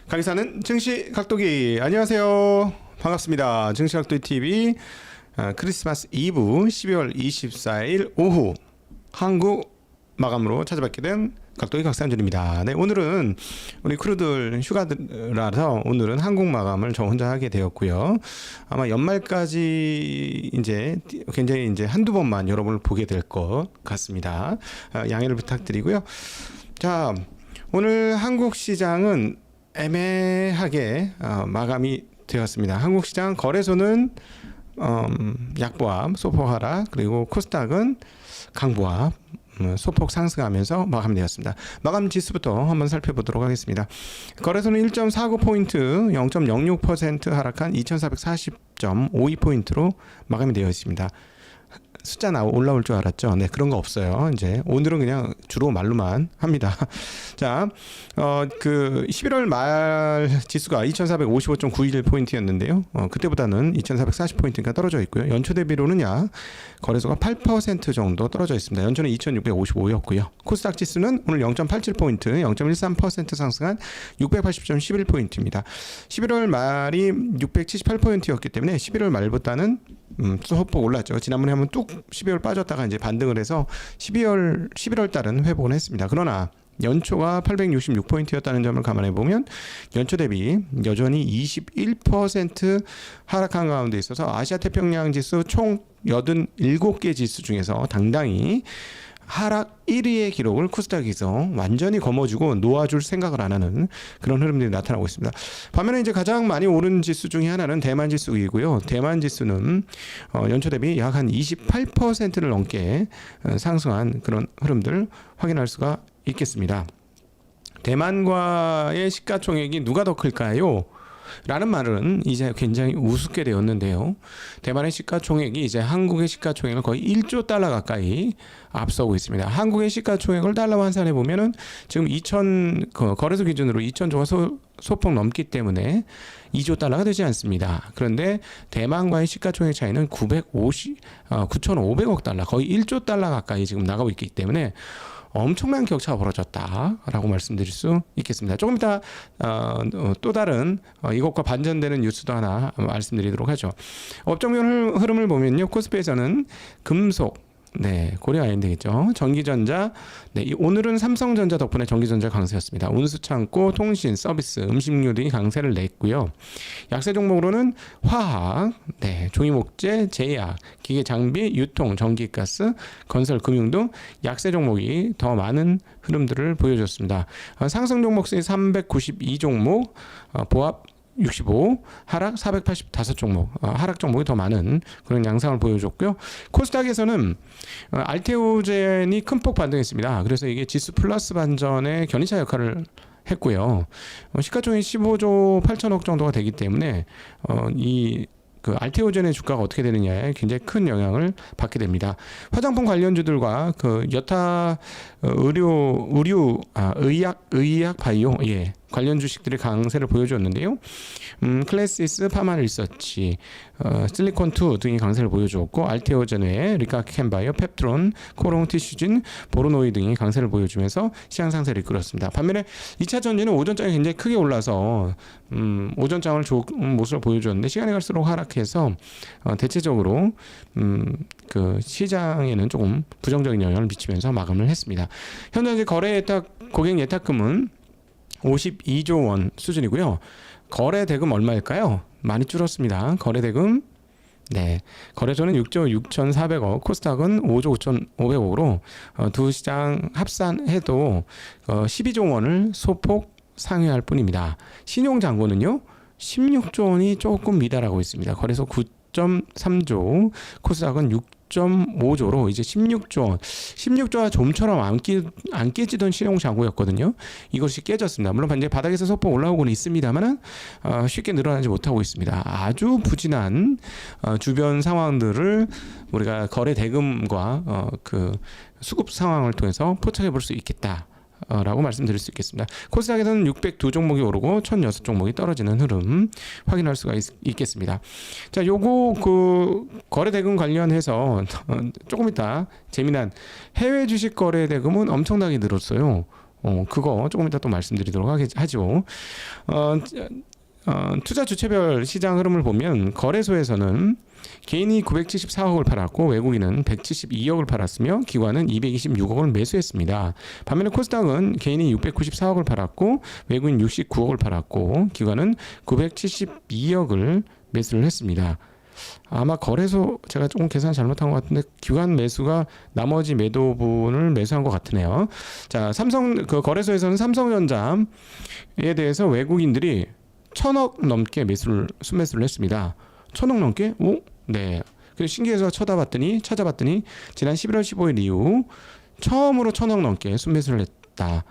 강의사는 증시각도기. 안녕하세요. 반갑습니다. 증시각도기 TV 크리스마스 이브 12월 24일 오후 한국 마감으로 찾아뵙게 된 각도기 각산준입니다. 네, 오늘은 우리 크루들 휴가라서 오늘은 한국 마감을 저 혼자 하게 되었고요. 아마 연말까지 이제 굉장히 이제 한두 번만 여러분을 보게 될 것 같습니다. 양해를 부탁드리고요. 자, 오늘 한국 시장은 애매하게 마감이 되었습니다. 한국 시장 거래소는 약보합, 소폭 하락, 그리고 코스닥은 강보합, 소폭 상승하면서 마감되었습니다. 마감 지수부터 한번 살펴보도록 하겠습니다. 거래소는 1.49포인트 0.06% 하락한 2440.52포인트로 마감이 되어 있습니다. 숫자 올라올 줄 알았죠. 네, 그런 거 없어요. 이제 오늘은 그냥 주로 말로만 합니다. 자, 그 11월 말 지수가 2455.91포인트였는데요. 그때보다는 2440포인트가 떨어져 있고요. 연초 대비로는 약 거래소가 8% 정도 떨어져 있습니다. 연초는 2655였고요. 코스닥 지수는 오늘 0.87포인트, 0.13% 상승한 680.11포인트입니다. 11월 말이 678포인트였기 때문에 11월 말보다는 소폭 올랐죠. 지난번에 한번 뚝 12월 빠졌다가 이제 반등을 해서 11월 달은 회복을 했습니다. 그러나 연초가 866포인트였다는 점을 감안해 보면 연초 대비 여전히 21% 하락한 가운데 있어서 아시아 태평양 지수 총 87개 지수 중에서 당당히 하락 1위의 기록을 코스닥에서 완전히 거머쥐고 놓아줄 생각을 안 하는 그런 흐름들이 나타나고 있습니다. 반면에 이제 가장 많이 오른 지수 중에 하나는 대만 지수이고요. 대만 지수는 연초 대비 약 한 28%를 넘게 상승한 그런 흐름들 확인할 수가 있겠습니다. 대만과의 시가총액이 누가 더 클까요? 라는 말은 이제 굉장히 우습게 되었는데요. 대만의 시가총액이 이제 한국의 시가총액을 거의 1조 달러 가까이 앞서고 있습니다. 한국의 시가총액을 달러 환산해 보면은 지금 거래소 기준으로 2,000조가 소폭 넘기 때문에 2조 달러가 되지 않습니다. 그런데 대만과의 시가총액 차이는 9,500억 달러, 거의 1조 달러 가까이 지금 나가고 있기 때문에 엄청난 격차가 벌어졌다라고 말씀드릴 수 있겠습니다. 조금 이따 또 다른 이것과 반전되는 뉴스도 하나 말씀드리도록 하죠. 업종별 흐름을 보면요, 코스피에서는 금속, 네, 고려 아이언되겠죠. 전기전자, 네, 오늘은 삼성전자 덕분에 전기전자 강세였습니다. 운수창고, 통신, 서비스, 음식료 등이 강세를 냈고요. 약세 종목으로는 화학, 네, 종이목재, 제약, 기계장비, 유통, 전기가스, 건설, 금융 등 약세 종목이 더 많은 흐름들을 보여줬습니다. 상승 종목 수의 392종목, 보합 65, 하락 485종목, 하락 종목이 더 많은 그런 양상을 보여줬고요. 코스닥에서는 알테오젠이 큰 폭 반등했습니다. 그래서 이게 지수 플러스 반전의 견인차 역할을 했고요. 시가총액 15조 8천억 정도가 되기 때문에 그 알테오젠의 주가가 어떻게 되느냐에 굉장히 큰 영향을 받게 됩니다. 화장품 관련주들과 그 여타 의약 바이오, 예, 관련 주식들의 강세를 보여줬는데요. 클래시스, 파마리서치, 실리콘2 등이 강세를 보여주었고, 알테오젠 외에 리카켄바이오, 펩트론, 코롱 티슈진, 보르노이 등이 강세를 보여주면서 시장 상세를 이끌었습니다. 반면에 2차 전지는 오전장이 굉장히 크게 올라서 오전장을 좋은 모습을 보여줬는데 시간이 갈수록 하락해서 대체적으로 그 시장에는 조금 부정적인 영향을 미치면서 마감을 했습니다. 현재 거래 고객 예탁금은 52조 원 수준이고요. 거래 대금 얼마일까요? 많이 줄었습니다. 거래 대금, 네, 거래소는 6조 6,400억, 코스닥은 5조 5,500억으로 두 시장 합산해도 12조 원을 소폭 상회할 뿐입니다. 신용잔고는요 16조 원이 조금 미달하고 있습니다. 거래소 9.3조, 코스닥은 6.5조로 이제 16조와 좀처럼 안 깨지던 신용잔고였거든요. 이것이 깨졌습니다. 물론 이제 바닥에서 소폭 올라오고는 있습니다만은 쉽게 늘어나지 못하고 있습니다. 아주 부진한 주변 상황들을 우리가 거래 대금과 그 수급 상황을 통해서 포착해 볼 수 있겠다. 라고 말씀드릴 수 있겠습니다. 코스닥에서는 602종목이 오르고 1006종목이 떨어지는 흐름 확인할 수가 있겠습니다. 자, 요거 그 거래 대금 관련해서 조금 이따 재미난 해외 주식 거래 대금은 엄청나게 늘었어요. 그거 조금 이따 또 말씀드리도록 하죠. 투자 주체별 시장 흐름을 보면 거래소에서는 개인이 974억을 팔았고 외국인은 172억을 팔았으며 기관은 226억을 매수했습니다. 반면에 코스닥은 개인이 694억을 팔았고 외국인 69억을 팔았고 기관은 972억을 매수를 했습니다. 아마 거래소 제가 조금 계산 잘못한 것 같은데 기관 매수가 나머지 매도분을 매수한 것 같으네요. 자, 거래소에서는 삼성전자에 대해서 외국인들이 1,000억 넘게 순매수를 했습니다. 1,000억 넘게? 네. 그래서 신기해서 찾아봤더니 지난 11월 15일 이후 처음으로 1,000억 넘게 순매수를 했다.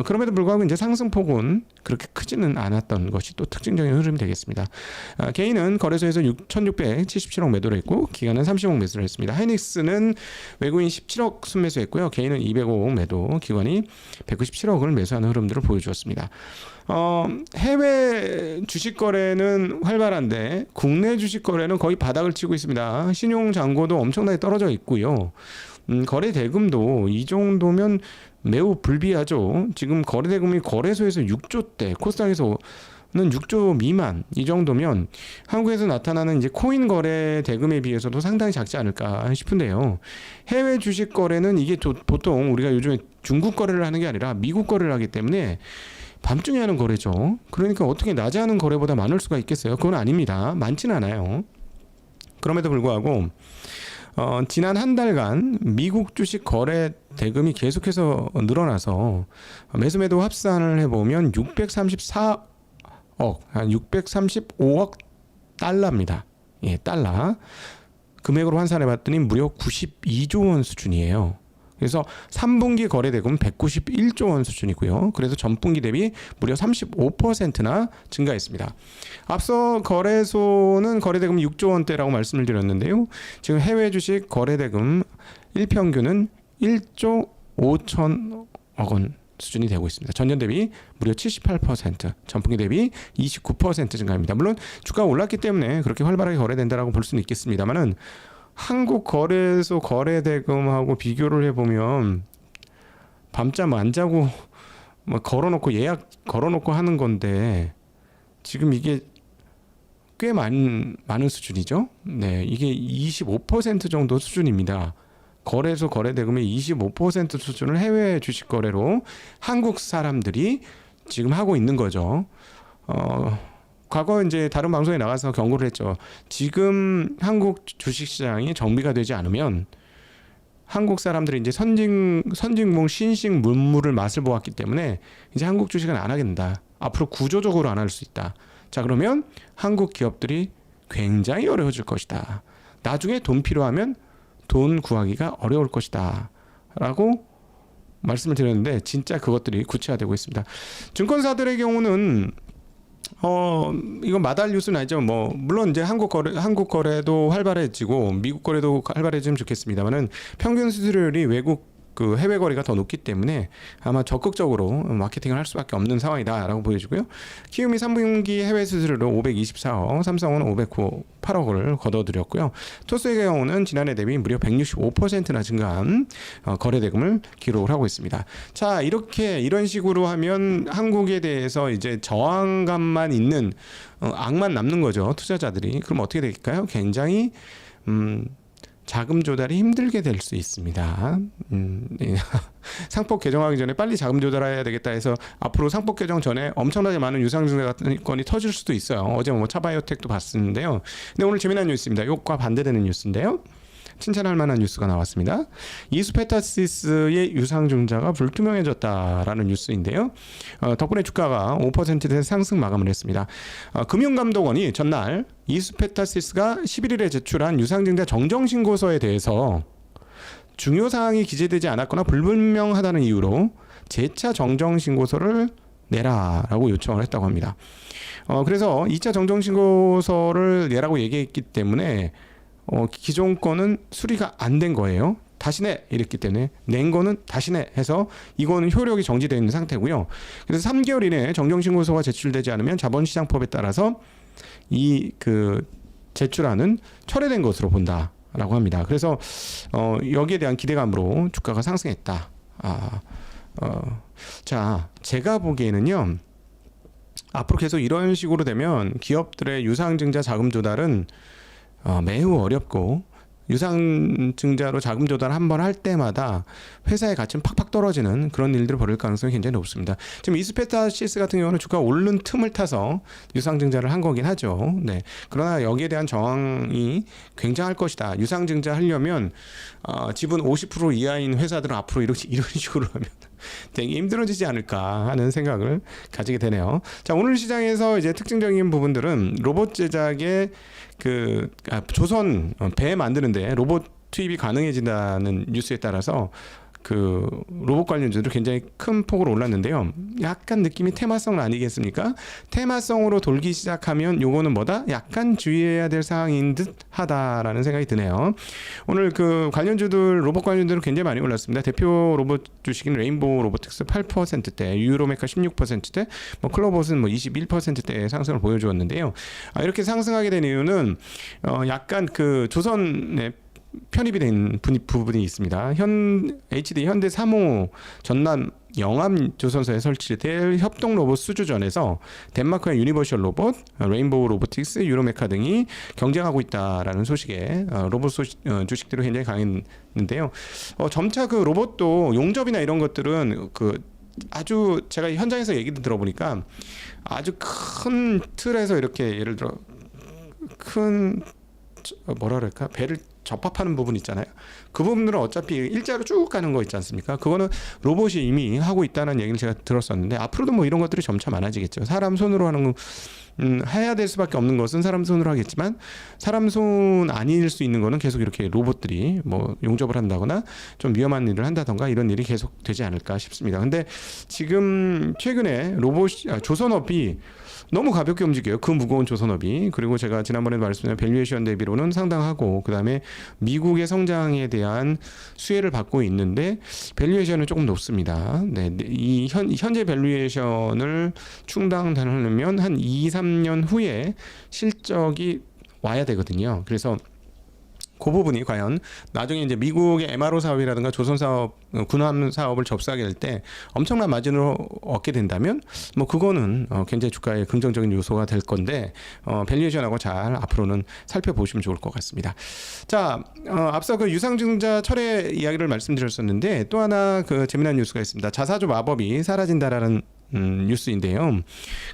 그럼에도 불구하고 이제 상승폭은 그렇게 크지는 않았던 것이 또 특징적인 흐름이 되겠습니다. 개인은 거래소에서 1,677억 매도를 했고 기관은 30억 매수를 했습니다. 하이닉스는 외국인 17억 순매수했고요. 개인은 205억 매도, 기관이 197억을 매수하는 흐름들을 보여주었습니다. 해외 주식 거래는 활발한데 국내 주식 거래는 거의 바닥을 치고 있습니다. 신용 잔고도 엄청나게 떨어져 있고요. 거래 대금도 이 정도면 매우 불비하죠. 지금 거래 대금이 거래소에서 6조대, 코스닥에서는 6조 미만 이 정도면 한국에서 나타나는 이제 코인 거래 대금에 비해서도 상당히 작지 않을까 싶은데요. 해외 주식 거래는 이게 보통 우리가 요즘에 중국 거래를 하는 게 아니라 미국 거래를 하기 때문에 밤중에 하는 거래죠. 그러니까 어떻게 낮에 하는 거래보다 많을 수가 있겠어요? 그건 아닙니다. 많지는 않아요. 그럼에도 불구하고 지난 한 달간 미국 주식 거래 대금이 계속해서 늘어나서 매수 매도 합산을 해보면 635억 달러입니다. 예, 달러. 금액으로 환산해봤더니 무려 92조 원 수준이에요. 그래서 3분기 거래대금 191조 원 수준이고요. 그래서 전분기 대비 무려 35%나 증가했습니다. 앞서 거래소는 거래대금 6조 원대라고 말씀을 드렸는데요. 지금 해외 주식 거래대금 일평균은 1조 5천억 원 수준이 되고 있습니다. 전년 대비 무려 78%, 전분기 대비 29% 증가입니다. 물론 주가가 올랐기 때문에 그렇게 활발하게 거래된다라고 볼 수는 있겠습니다만은 한국 거래소 거래 대금하고 비교를 해보면 밤잠 안 자고 걸어놓고 예약 걸어놓고 하는 건데 지금 이게 꽤 많은 수준이죠. 네, 이게 25% 정도 수준입니다. 거래소 거래 대금의 25% 수준을 해외 주식 거래로 한국 사람들이 지금 하고 있는 거죠. 과거 이제 다른 방송에 나가서 경고를 했죠. 지금 한국 주식시장이 정비가 되지 않으면 한국 사람들이 이제 선진국 신식 문물을 맛을 보았기 때문에 이제 한국 주식은 안 하게 된다. 앞으로 구조적으로 안 할 수 있다. 자, 그러면 한국 기업들이 굉장히 어려워질 것이다. 나중에 돈 필요하면 돈 구하기가 어려울 것이다. 라고 말씀을 드렸는데 진짜 그것들이 구체화되고 있습니다. 증권사들의 경우는 이건 마다할 뉴스는 아니죠. 물론 이제 한국 거래도 활발해지고 미국 거래도 활발해지면 좋겠습니다만은 평균 수수료율이 외국 해외 거래가 더 높기 때문에 아마 적극적으로 마케팅을 할 수밖에 없는 상황이다라고 보여지고요. 키움이 3분기 해외 수수료로 524억, 삼성은 508억을 거둬들였고요. 토스의 경우는 지난해 대비 무려 165%나 증가한 거래 대금을 기록을 하고 있습니다. 자, 이런 식으로 하면 한국에 대해서 이제 저항감만 있는 악만 남는 거죠. 투자자들이. 그럼 어떻게 될까요? 굉장히 자금 조달이 힘들게 될 수 있습니다. 상법 개정하기 전에 빨리 자금 조달해야 되겠다 해서 앞으로 상법 개정 전에 엄청나게 많은 유상증자 같은 건이 터질 수도 있어요. 어제 차바이오텍도 봤었는데요. 근데 오늘 재미난 뉴스입니다. 이것과 반대되는 뉴스인데요. 칭찬할 만한 뉴스가 나왔습니다. 이수페타시스의 유상증자가 불투명해졌다라는 뉴스인데요. 덕분에 주가가 5%대 상승 마감을 했습니다. 금융감독원이 전날 이수페타시스가 11일에 제출한 유상증자 정정신고서에 대해서 중요 사항이 기재되지 않았거나 불분명하다는 이유로 재차 정정신고서를 내라라고 요청을 했다고 합니다. 그래서 2차 정정신고서를 내라고 얘기했기 때문에 기존 거는 수리가 안 된 거예요. 다시 내 이랬기 때문에 낸 거는 다시 내 해서 이거는 효력이 정지되어 있는 상태고요. 그래서 3개월 이내에 정정신고서가 제출되지 않으면 자본시장법에 따라서 제출안은 철회된 것으로 본다라고 합니다. 그래서 여기에 대한 기대감으로 주가가 상승했다. 자, 제가 보기에는요. 앞으로 계속 이런 식으로 되면 기업들의 유상증자 자금 조달은 매우 어렵고, 유상증자로 자금 조달 한 번 할 때마다 회사의 가치는 팍팍 떨어지는 그런 일들을 벌일 가능성이 굉장히 높습니다. 지금 이스페타시스 같은 경우는 주가 오른 틈을 타서 유상증자를 한 거긴 하죠. 네. 그러나 여기에 대한 저항이 굉장할 것이다. 유상증자 하려면 지분 50% 이하인 회사들은 앞으로 이런 식으로 하면 되게 힘들어지지 않을까 하는 생각을 가지게 되네요. 자, 오늘 시장에서 이제 특징적인 부분들은 로봇 제작의 조선 배 만드는데 로봇 투입이 가능해진다는 뉴스에 따라서 그 로봇 관련주들 굉장히 큰 폭으로 올랐는데요. 약간 느낌이 테마성 아니겠습니까? 테마성으로 돌기 시작하면 요거는 뭐다? 약간 주의해야 될 사항인 듯 하다라는 생각이 드네요. 오늘 그 관련주들, 로봇 관련주들은 굉장히 많이 올랐습니다. 대표 로봇 주식인 레인보우 로보틱스 8%대, 유로메카 16%대, 뭐 클로봇은 뭐 21%대 상승을 보여주었는데요. 이렇게 상승하게 된 이유는 약간 그 조선의 편입이 된 부분이 있습니다. HD 현대 3호 전남 영암 조선소에 설치될 협동 로봇 수주전에서 덴마크의 유니버셜 로봇, 레인보우 로보틱스, 유로메카 등이 경쟁하고 있다라는 소식에 로봇 주식들이 굉장히 강했는데요. 점차 그 로봇도 용접이나 이런 것들은 아주 제가 현장에서 얘기를 들어보니까 아주 큰 틀에서 이렇게 예를 들어 큰 뭐라 그럴까, 배를 접합하는 부분 있잖아요. 그 부분들은 어차피 일자로 쭉 가는 거 있지 않습니까? 그거는 로봇이 이미 하고 있다는 얘기를 제가 들었었는데, 앞으로도 뭐 이런 것들이 점차 많아지겠죠. 사람 손으로 하는 거 해야 될 수밖에 없는 것은 사람 손으로 하겠지만, 사람 손 아닐 수 있는 거는 계속 이렇게 로봇들이 뭐 용접을 한다거나 좀 위험한 일을 한다던가 이런 일이 계속 되지 않을까 싶습니다. 근데 지금 최근에 조선업이 너무 가볍게 움직여요. 그 무거운 조선업이. 그리고 제가 지난번에 말씀드린 밸류에이션 대비로는 상당하고, 그 다음에 미국의 성장에 대한 수혜를 받고 있는데 밸류에이션은 조금 높습니다. 네, 이 현재 밸류에이션을 충당하려면 한 2-3년 후에 실적이 와야 되거든요. 그래서 그 부분이 과연 나중에 이제 미국의 MRO 사업이라든가 조선 사업, 군함 사업을 접수하게 될 때 엄청난 마진을 얻게 된다면 뭐 그거는 굉장히 주가에 긍정적인 요소가 될 건데, 밸류에이션하고 잘 앞으로는 살펴보시면 좋을 것 같습니다. 자, 앞서 그 유상증자 철회 이야기를 말씀드렸었는데 또 하나 그 재미난 뉴스가 있습니다. 자사주 마법이 사라진다라는 뉴스인데요.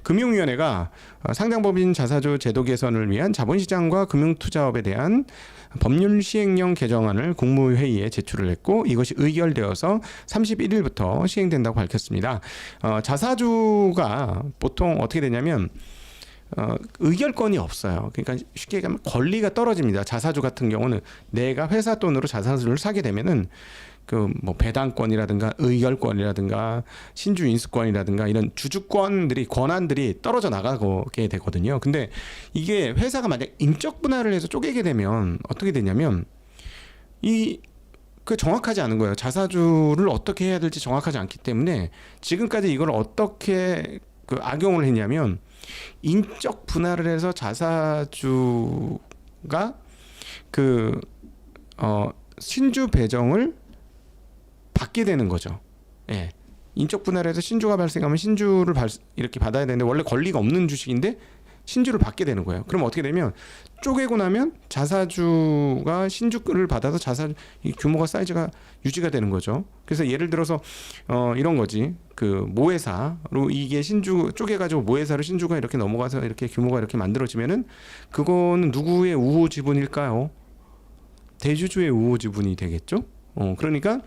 금융위원회가 상장법인 자사주 제도 개선을 위한 자본시장과 금융투자업에 대한 법률 시행령 개정안을 국무회의에 제출을 했고, 이것이 의결되어서 31일부터 시행된다고 밝혔습니다. 자사주가 보통 어떻게 되냐면 의결권이 없어요. 그러니까 쉽게 얘기하면 권리가 떨어집니다. 자사주 같은 경우는 내가 회사 돈으로 자사주를 사게 되면은 뭐 배당권이라든가 의결권이라든가 신주 인수권이라든가 이런 주주권들이, 권한들이 떨어져 나가게 되거든요. 근데 이게 회사가 만약 인적 분할을 해서 쪼개게 되면 어떻게 되냐면 정확하지 않은 거예요. 자사주를 어떻게 해야 될지 정확하지 않기 때문에 지금까지 이걸 어떻게 악용을 했냐면, 인적 분할을 해서 자사주가 신주 배정을 받게 되는 거죠. 예. 인적 분할에서 신주가 발생하면 신주를 이렇게 받아야 되는데 원래 권리가 없는 주식인데 신주를 받게 되는 거예요. 그럼 어떻게 되면 쪼개고 나면 자사주가 신주를 받아서 자사주 규모가 사이즈가 유지가 되는 거죠. 그래서 예를 들어서 이런 거지. 모회사로 이게 신주 쪼개가지고 모회사로 신주가 이렇게 넘어가서 이렇게 규모가 이렇게 만들어지면은 그거는 누구의 우호 지분일까요? 대주주의 우호 지분이 되겠죠. 그러니까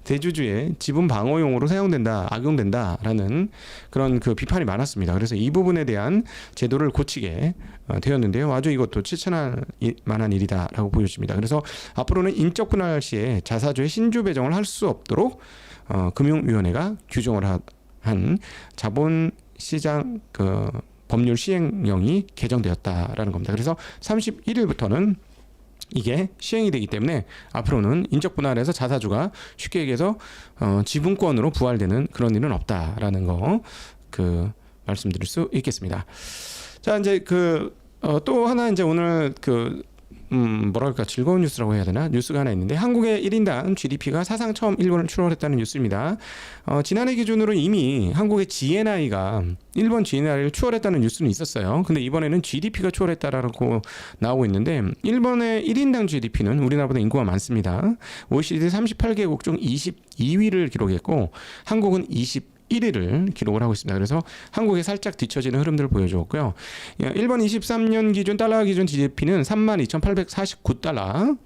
대주주의 지분 방어용으로 사용된다, 악용된다라는 그런 비판이 많았습니다. 그래서 이 부분에 대한 제도를 고치게 되었는데요. 아주 이것도 실천할 만한 일이다라고 보여집니다. 그래서 앞으로는 인적 분할 시에 자사주의 신주 배정을 할 수 없도록 금융위원회가 규정을 한 자본시장 법률 시행령이 개정되었다라는 겁니다. 그래서 31일부터는 이게 시행이 되기 때문에 앞으로는 인적 분할에서 자사주가 쉽게 얘기해서 지분권으로 부활되는 그런 일은 없다라는 거 말씀드릴 수 있겠습니다. 자, 이제 또 하나 이제 오늘 뭐랄까 즐거운 뉴스라고 해야 되나? 뉴스가 하나 있는데 한국의 1인당 GDP가 사상 처음 일본을 추월했다는 뉴스입니다. 지난해 기준으로 이미 한국의 GNI가 일본 GNI를 추월했다는 뉴스는 있었어요. 근데 이번에는 GDP가 추월했다라고 나오고 있는데 일본의 1인당 GDP는 우리나라보다 인구가 많습니다. OECD 38개국 중 22위를 기록했고 한국은 1위를 기록을 하고 있습니다. 그래서 한국에 살짝 뒤처지는 흐름들을 보여주었고요. 일본 23년 기준 달러 기준 GDP는 32,849달러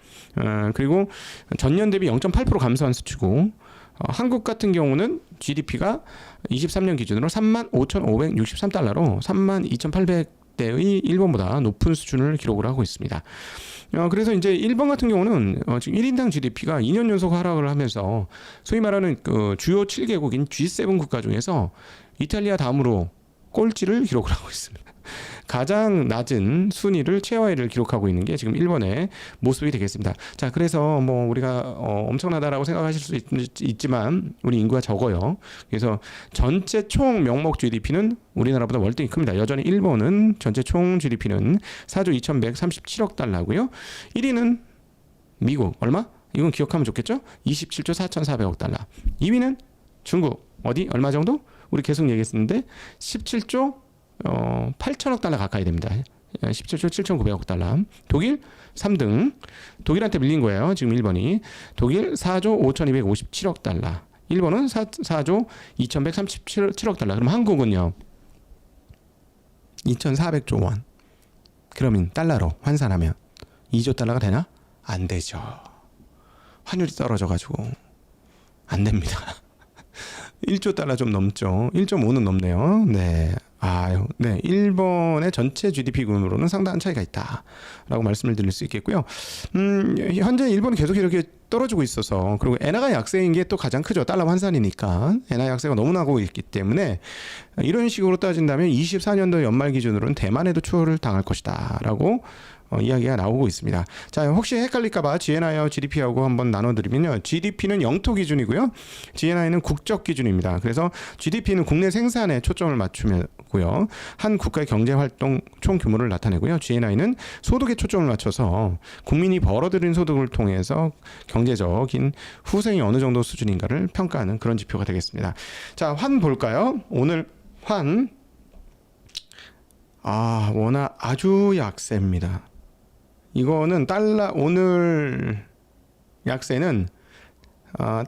그리고 전년 대비 0.8% 감소한 수치고 한국 같은 경우는 GDP가 23년 기준으로 35,563달러로 32,800대의 일본보다 높은 수준을 기록을 하고 있습니다. 그래서 이제 일본 같은 경우는 지금 1인당 GDP가 2년 연속 하락을 하면서 소위 말하는 그 주요 7개국인 G7 국가 중에서 이탈리아 다음으로 꼴찌를 기록을 하고 있습니다. 가장 낮은 순위를 최하위를 기록하고 있는 게 지금 일본의 모습이 되겠습니다. 자, 그래서 뭐 우리가 엄청나다라고 생각하실 수 있지만 우리 인구가 적어요. 그래서 전체 총 명목 GDP는 우리나라보다 월등히 큽니다. 여전히 일본은 전체 총 GDP는 4조 2,137억 달러고요. 1위는 미국 얼마? 이건 기억하면 좋겠죠? 27조 4,400억 달러. 2위는 중국 어디? 얼마 정도? 우리 계속 얘기했었는데 17조 8천억 달러 가까이 됩니다. 17조 7,900억 달러. 독일 3등. 독일한테 밀린 거예요. 지금 일본이. 독일 4조 5,257억 달러. 일본은 4조 2,137억 달러. 그럼 한국은요? 2,400조 원. 그러면 달러로 환산하면 2조 달러가 되나? 안 되죠. 환율이 떨어져가지고 안 됩니다. 1조 달러 좀 넘죠. 1.5는 넘네요. 네. 네. 일본의 전체 GDP 규모로는 상당한 차이가 있다라고 말씀을 드릴 수 있겠고요. 현재 일본은 계속 이렇게 떨어지고 있어서 그리고 엔화가 약세인 게 또 가장 크죠. 달러 환산이니까 엔화 약세가 너무 나고 있기 때문에 이런 식으로 따진다면 24년도 연말 기준으로는 대만에도 추월을 당할 것이다라고 이야기가 나오고 있습니다. 자, 혹시 헷갈릴까봐 GNI와 GDP하고 한번 나눠드리면요. GDP는 영토 기준이고요. GNI는 국적 기준입니다. 그래서 GDP는 국내 생산에 초점을 맞추고요. 한 국가의 경제활동 총 규모를 나타내고요. GNI는 소득에 초점을 맞춰서 국민이 벌어들인 소득을 통해서 경제적인 후생이 어느 정도 수준인가를 평가하는 그런 지표가 되겠습니다. 자, 환 볼까요? 오늘 환 원화 아주 약세입니다. 이거는 달러 오늘 약세는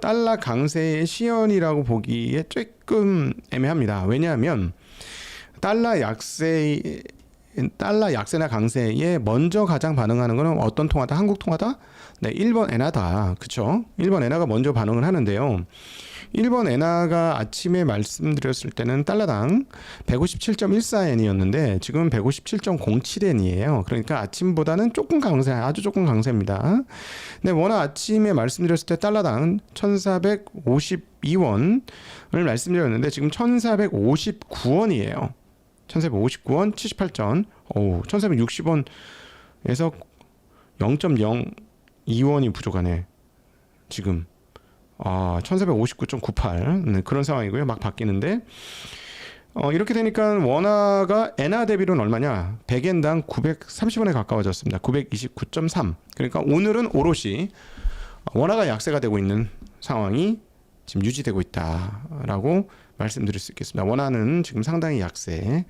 달러 강세의 시연이라고 보기에 조금 애매합니다. 왜냐하면 달러 약세나 강세에 먼저 가장 반응하는 것은 어떤 통화다? 한국 통화다? 네, 일본 엔화다. 그렇죠? 일본 엔화가 먼저 반응을 하는데요. 일본 엔화가 아침에 말씀드렸을 때는 달러당 157.14엔이었는데 지금 157.07엔이에요. 그러니까 아침보다는 조금 강세, 아주 조금 강세입니다. 근데 워낙 아침에 말씀드렸을 때 달러당 1,452원을 말씀드렸는데 지금 1,459원이에요. 1,459원 78전. 1,460원에서 0.02원이 부족하네. 지금 1459.98 네, 그런 상황이고요. 막 바뀌는데 이렇게 되니까 원화가 엔화 대비로는 얼마냐? 100엔당 930원에 가까워졌습니다. 929.3. 그러니까 오늘은 오롯이 원화가 약세가 되고 있는 상황이 지금 유지되고 있다라고 말씀드릴 수 있겠습니다. 원화는 지금 상당히 약세.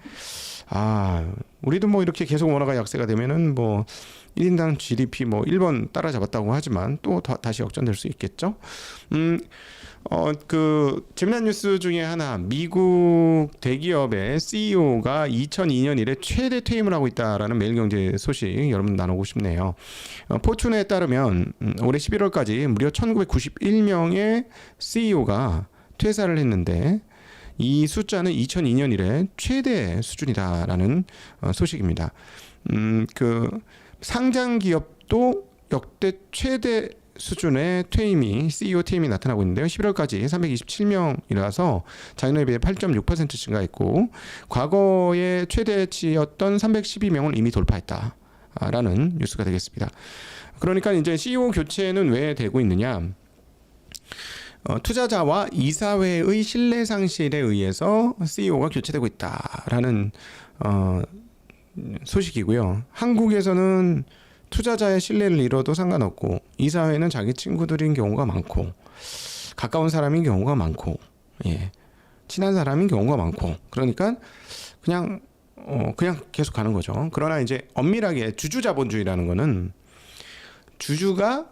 우리도 뭐 이렇게 계속 원화가 약세가 되면은 뭐 1인당 GDP 뭐 일본 따라잡았다고 하지만 또 다시 역전될 수 있겠죠. 그 재미난 뉴스 중에 하나, 미국 대기업의 CEO가 2002년 이래 최대 퇴임을 하고 있다라는 매일경제 소식 여러분 나누고 싶네요. 포춘에 따르면 올해 11월까지 무려 1991명의 CEO가 퇴사를 했는데 이 숫자는 2002년 이래 최대 수준이다라는 소식입니다. 그 상장 기업도 역대 최대 수준의 퇴임이 CEO 퇴임이 나타나고 있는데요. 11월까지 327명이라서 작년에 비해 8.6% 증가했고 과거의 최대치였던 312명을 이미 돌파했다라는 뉴스가 되겠습니다. 그러니까 이제 CEO 교체는 왜 되고 있느냐? 투자자와 이사회의 신뢰 상실에 의해서 CEO가 교체되고 있다라는 소식이고요. 한국에서는 투자자의 신뢰를 잃어도 상관없고 이사회는 자기 친구들인 경우가 많고 가까운 사람인 경우가 많고 예. 친한 사람인 경우가 많고 그러니까 그냥 계속 가는 거죠. 그러나 이제 엄밀하게 주주 자본주의라는 거는 주주가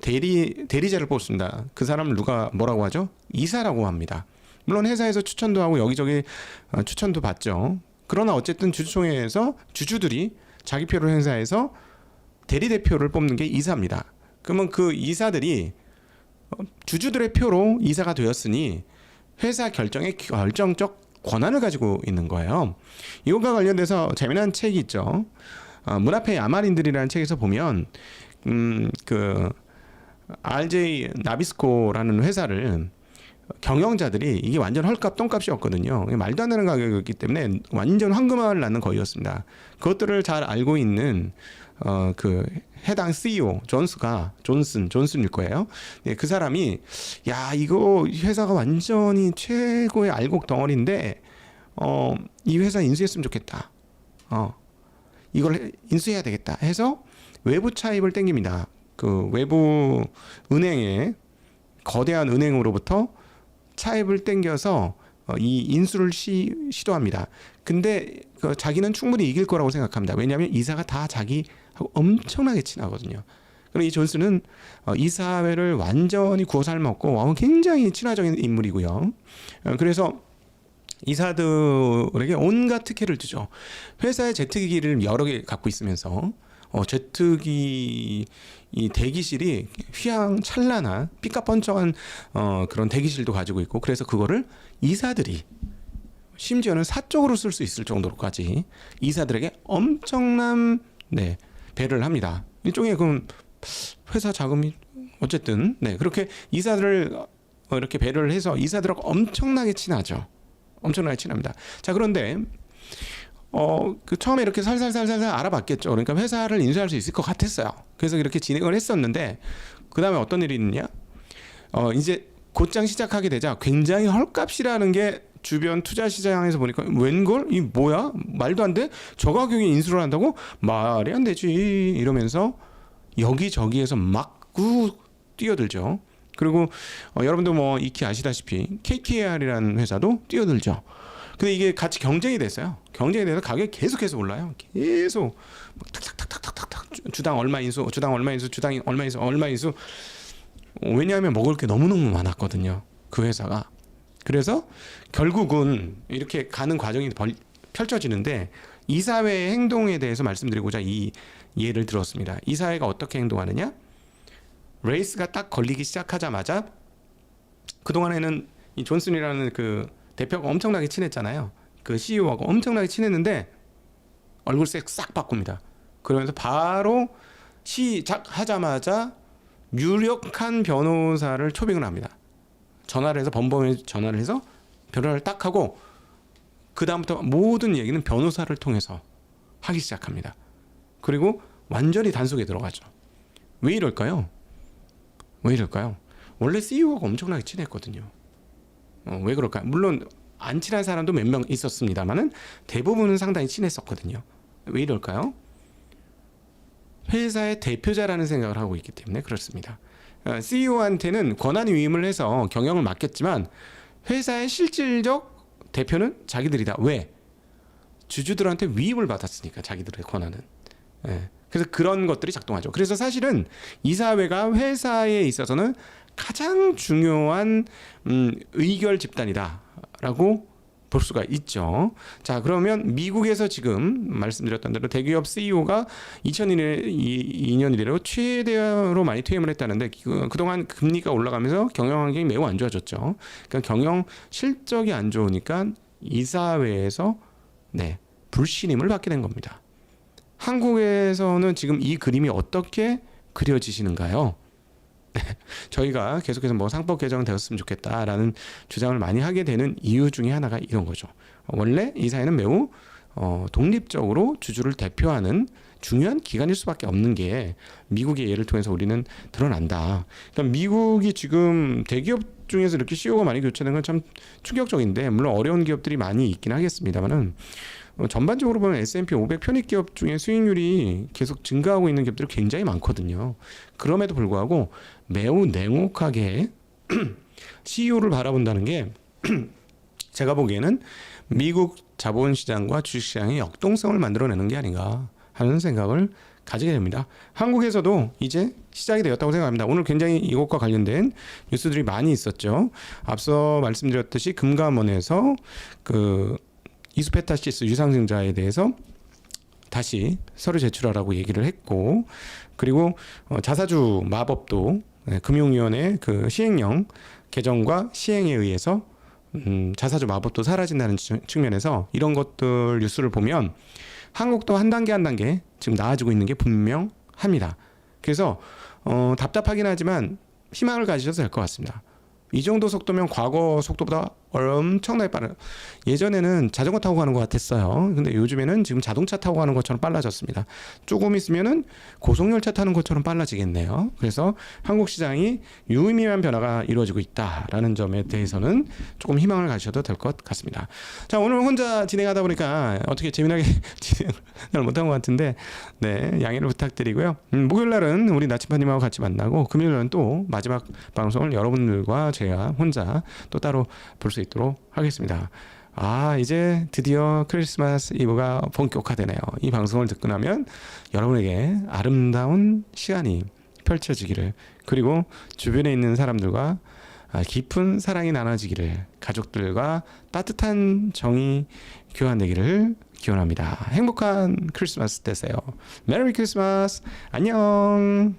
대리자를 뽑습니다. 그 사람을 누가 뭐라고 하죠? 이사라고 합니다. 물론 회사에서 추천도 하고 여기저기 추천도 받죠. 그러나 어쨌든 주주총회에서 주주들이 자기 표를 행사해서 대리대표를 뽑는 게 이사입니다. 그러면 그 이사들이 주주들의 표로 이사가 되었으니 회사 결정의 결정적 권한을 가지고 있는 거예요. 이것과 관련돼서 재미난 책이 있죠. 문 앞에 야만인들이라는 책에서 보면 그 RJ 나비스코라는 회사를 경영자들이 이게 완전 헐값 똥값이었거든요. 말도 안 되는 가격이었기 때문에 완전 황금알을 낳는 거였습니다. 그것들을 잘 알고 있는 그 해당 CEO 존슨일 거예요. 네, 그 사람이 야 이거 회사가 완전히 최고의 알곡 덩어리인데 이 회사 인수했으면 좋겠다. 이걸 인수해야 되겠다 해서 외부 차입을 땡깁니다. 그 외부 은행에 거대한 은행으로부터 차입을 땡겨서 이 인수를 시도합니다. 근데 자기는 충분히 이길 거라고 생각합니다. 왜냐하면 이사가 다 자기하고 엄청나게 친하거든요. 그리고 이 존슨은 이사회를 완전히 구워 삶았고 굉장히 친화적인 인물이고요. 그래서 이사들에게 온갖 특혜를 주죠. 회사의 제트기를 여러 개 갖고 있으면서 제트기 이 대기실이 휘황찬란한 삐까뻔쩍한 그런 대기실도 가지고 있고 그래서 그거를 이사들이 심지어는 사적으로 쓸 수 있을 정도로까지 이사들에게 엄청난 배려를 합니다. 일종의 그럼 회사 자금이 어쨌든 그렇게 이사들을 이렇게 배려를 해서 이사들하고 엄청나게 친하죠. 엄청나게 친합니다. 자 그런데 그 처음에 이렇게 살살살살 알아봤겠죠. 그러니까 회사를 인수할 수 있을 것 같았어요. 그래서 이렇게 진행을 했었는데 그 다음에 어떤 일이 있느냐? 이제 곧장 시작하게 되자 굉장히 헐값이라는 게 주변 투자 시장에서 보니까 웬걸? 이 뭐야? 말도 안 돼? 저 가격에 인수를 한다고? 말이 안 되지 이러면서 여기저기에서 막 뛰어들죠. 그리고 여러분도 뭐 익히 아시다시피 KKR이라는 회사도 뛰어들죠. 근데 이게 같이 경쟁이 됐어요. 경쟁이 돼서 가격이 계속해서 올라요. 계속 탁탁탁탁탁탁 주당 얼마 인수, 주당 얼마 인수, 주당 얼마 인수, 얼마 인수. 왜냐하면 먹을 게 너무너무 많았거든요. 그 회사가. 그래서 결국은 이렇게 가는 과정이 펼쳐지는데 이사회의 행동에 대해서 말씀드리고자 이 예를 들었습니다. 이사회가 어떻게 행동하느냐? 레이스가 딱 걸리기 시작하자마자 그동안에는 이 존슨이라는 그 대표가 엄청나게 친했잖아요. 그 CEO하고 엄청나게 친했는데 얼굴색 싹 바꿉니다. 그러면서 바로 시작하자마자 유력한 변호사를 초빙을 합니다. 전화를 해서 범범에 전화를 해서 변호사를 딱 하고 그 다음부터 모든 얘기는 변호사를 통해서 하기 시작합니다. 그리고 완전히 단속에 들어가죠. 왜 이럴까요? 원래 CEO하고 엄청나게 친했거든요. 왜 그럴까요? 물론 안 친한 사람도 몇 명 있었습니다만은 대부분은 상당히 친했었거든요. 왜 이럴까요? 회사의 대표자라는 생각을 하고 있기 때문에 그렇습니다. CEO한테는 권한 위임을 해서 경영을 맡겼지만 회사의 실질적 대표는 자기들이다. 왜? 주주들한테 위임을 받았으니까 자기들의 권한은. 그래서 그런 것들이 작동하죠. 그래서 사실은 이사회가 회사에 있어서는 가장 중요한 의결 집단이다라고 볼 수가 있죠. 자, 그러면 미국에서 지금 말씀드렸던 대로 대기업 CEO가 2002년 이래로 최대로 많이 퇴임을 했다는데 그동안 금리가 올라가면서 경영 환경이 매우 안 좋아졌죠. 그러니까 경영 실적이 안 좋으니까 이사회에서 불신임을 받게 된 겁니다. 한국에서는 지금 이 그림이 어떻게 그려지시는가요? 저희가 계속해서 뭐 상법 개정은 되었으면 좋겠다라는 주장을 많이 하게 되는 이유 중에 하나가 이런 거죠. 원래 이사회는 매우 독립적으로 주주를 대표하는 중요한 기관일 수밖에 없는 게 미국의 예를 통해서 우리는 드러난다. 그러니까 미국이 지금 대기업 중에서 이렇게 CEO가 많이 교체된 건 참 충격적인데 물론 어려운 기업들이 많이 있긴 하겠습니다만은 전반적으로 보면 S&P 500 편입 기업 중에 수익률이 계속 증가하고 있는 기업들이 굉장히 많거든요. 그럼에도 불구하고 매우 냉혹하게 CEO를 바라본다는 게 제가 보기에는 미국 자본시장과 주식시장의 역동성을 만들어내는 게 아닌가 하는 생각을 가지게 됩니다. 한국에서도 이제 시작이 되었다고 생각합니다. 오늘 굉장히 이것과 관련된 뉴스들이 많이 있었죠. 앞서 말씀드렸듯이 금감원에서 그 이수페타시스 유상증자에 대해서 다시 서류 제출하라고 얘기를 했고, 그리고 자사주 마법도 금융위원회 그 시행령 개정과 시행에 의해서 자사주 마법도 사라진다는 측면에서 이런 것들 뉴스를 보면 한국도 한 단계 한 단계 지금 나아지고 있는 게 분명합니다. 그래서 답답하긴 하지만 희망을 가지셔도 될 것 같습니다. 이 정도 속도면 과거 속도보다 엄청나게 빠른. 예전에는 자전거 타고 가는 것 같았어요. 근데 요즘에는 지금 자동차 타고 가는 것처럼 빨라졌습니다. 조금 있으면은 고속열차 타는 것처럼 빨라지겠네요. 그래서 한국 시장이 유의미한 변화가 이루어지고 있다라는 점에 대해서는 조금 희망을 가지셔도 될 것 같습니다. 자, 오늘 혼자 진행하다 보니까 어떻게 재미나게 진행을 못한 것 같은데, 네, 양해를 부탁드리고요. 목요일 날은 우리 나침반님하고 같이 만나고, 금요일 날은 또 마지막 방송을 여러분들과 제가 혼자 또 따로 볼 수 있도록 하겠습니다. 이제 드디어 크리스마스 이브가 본격화되네요. 이 방송을 듣고 나면 여러분에게 아름다운 시간이 펼쳐지기를, 그리고 주변에 있는 사람들과 깊은 사랑이 나눠지기를, 가족들과 따뜻한 정이 교환되기를 기원합니다. 행복한 크리스마스 되세요. 메리 크리스마스. 안녕.